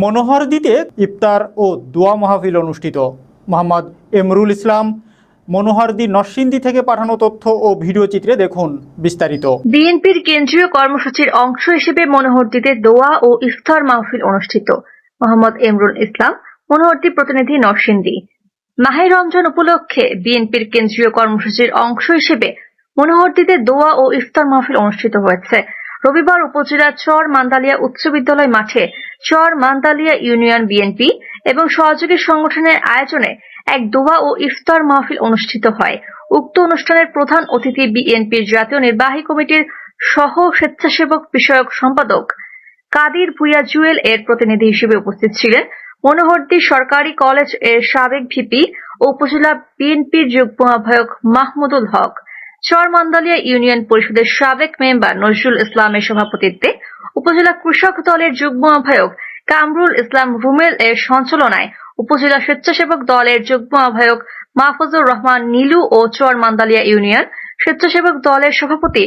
মনোহরদীতে ইফতার ও দোয়া মাহফিল অনুষ্ঠিত। মোহাম্মদ এমরুল ইসলাম, মনোহরদী নরসিংদী থেকে পাঠানো তথ্য ও ভিডিও চিত্রে দেখুন বিস্তারিত। বিএনপির কেন্দ্রীয় কর্মসূচির অংশ হিসেবে মনোহরদীতে দোয়া ও ইফতার মাহফিল অনুষ্ঠিত। মোহাম্মদ এমরুল ইসলাম, মনোহরদী প্রতিনিধি, নরসিংদী। মাহে রমজান উপলক্ষে বিএনপির কেন্দ্রীয় কর্মসূচির অংশ হিসেবে মনোহরদীতে দোয়া ও ইফতার মাহফিল অনুষ্ঠিত হয়েছে। রবিবার উপজেলার চর মান্দালিয়া উচ্চ বিদ্যালয় মাঠে চর মান্দালিয়া ইউনিয়ন বিএনপি এবং সহযোগী সংগঠনের আয়োজনে এক দোয়া ও ইফতার মাহফিল অনুষ্ঠিত হয়। উক্ত অনুষ্ঠানের প্রধান অতিথি বিএনপির জাতীয় নির্বাহী কমিটির সহ স্বেচ্ছাসেবক বিষয়ক সম্পাদক কাদির ভুঁইয়া জুয়েল এর প্রতিনিধি হিসেবে উপস্থিত ছিলেন মনোহরদী সরকারি কলেজ এর সাবেক ভিপি ও উপজেলা বিএনপির যুগ্ম আহ্বায়ক মাহমুদুল হক, চর মান্দালিয়া ইউনিয়ন পরিষদের সাবেক মেম্বার নজরুল ইসলামের সভাপতিত্বে উপজেলা কৃষক দলের যুগ্ম আহ্বায়ক কামরুল ইসলাম রুমেল এর সঞ্চালনায় উপজেলা স্বেচ্ছাসেবক দলের যুগ্ম আহ্বায়ক মাহফুজুর রহমান নীলু ও চর মান্দালিয়া ইউনিয়ন স্বেচ্ছাসেবক দলের সভাপতি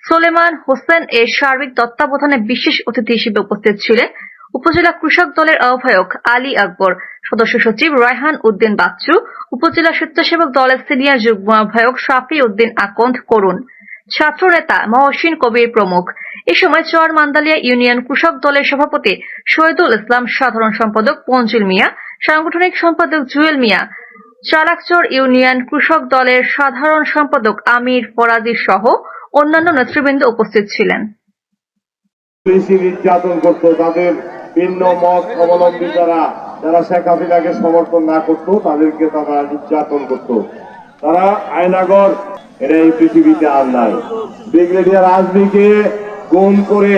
সোলেমান হোসেন এর সার্বিক তত্ত্বাবধানে বিশেষ অতিথি হিসেবে উপস্থিত ছিলেন উপজেলা কৃষক দলের আহ্বায়ক আলী আকবর, সদস্য সচিব রায়হান উদ্দিন বাচ্চু, উপজেলা স্বেচ্ছাসেবক দলের সিনিয়র যুগ্ম আহ্বায়ক শাফি উদ্দিন আকন্দ করুন, ছাত্র নেতা মহসিন কবির প্রমুখ। এ সময় চর মান্দালিয়া ইউনিয়ন কৃষক দলের সভাপতি শহীদুল ইসলাম, সাধারণ সম্পাদক পঞ্জিল মিয়া, সাংগঠনিক সম্পাদক জুয়েল মিয়া, চালাকচর ইউনিয়ন কৃষক দলের সাধারণ সম্পাদক আমির ফরাজি সহ অন্যান্য নেতৃবৃন্দ উপস্থিত ছিলেন। নির্যাতন করতো, তাদের ভিন্ন মত অবলম্বী যারা শেখ হাসিনাকে সমর্থন না করতো তাদেরকে তারা নির্যাতন করতো। তারা আয়নাগর এটা এই পৃথিবীতে আর নাই। ব্রিগেডিয়ার আজমিকে গুম করে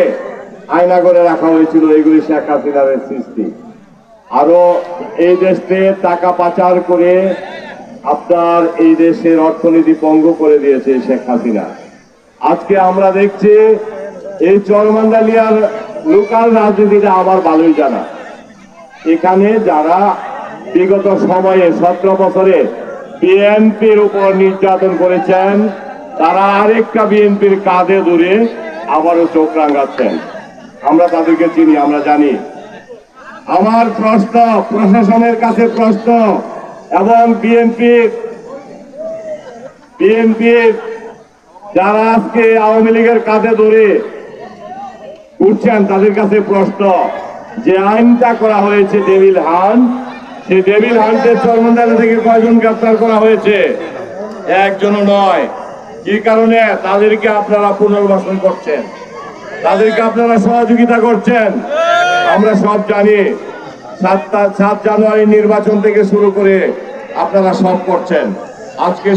আয়নাগরে রাখা হয়েছিল, এগুলি শেখ হাসিনার সৃষ্টি। আরো এই দেশে টাকা পাচার করে আপনার এই দেশের অর্থনীতি ভঙ্গ করে দিয়েছে শেখ হাসিনা। আজকে আমরা দেখছি এই চরমান্দালিয়ার লোকাল রাজনীতিটা আমার ভালোই জানা। এখানে যারা বিগত সময়ে 17 বছরে বিএনপির উপর নির্যাতন করেছেন তারা আরেকটা বিএনপির কাঁধে ধরে আবারও চোখ রাঙাচ্ছেন। আমরা তাদেরকে চিনি, আমরা জানি। আমার প্রশ্ন, প্রশাসনের কাছে প্রশ্ন এবং বিএনপির যারা আজকে আওয়ামী লীগের কাঁধে ধরে উঠছেন তাদের কাছে প্রশ্ন, যে আইনটা করা হয়েছে ডেভিল হান্ট, সেই ডেভিল হান্টের চরমন্দালি থেকে কয়জন গ্রেফতার করা হয়েছে? একজনও নয়। কি কারণে? তাদেরকে আপনারা পুনর্বাসন করছেন, তাদেরকে আপনারা সহযোগিতা করছেন। আমরা সব জানি। 7 জানুয়ারি নির্বাচন থেকে শুরু করে আপনারা সব করছেন। আজকে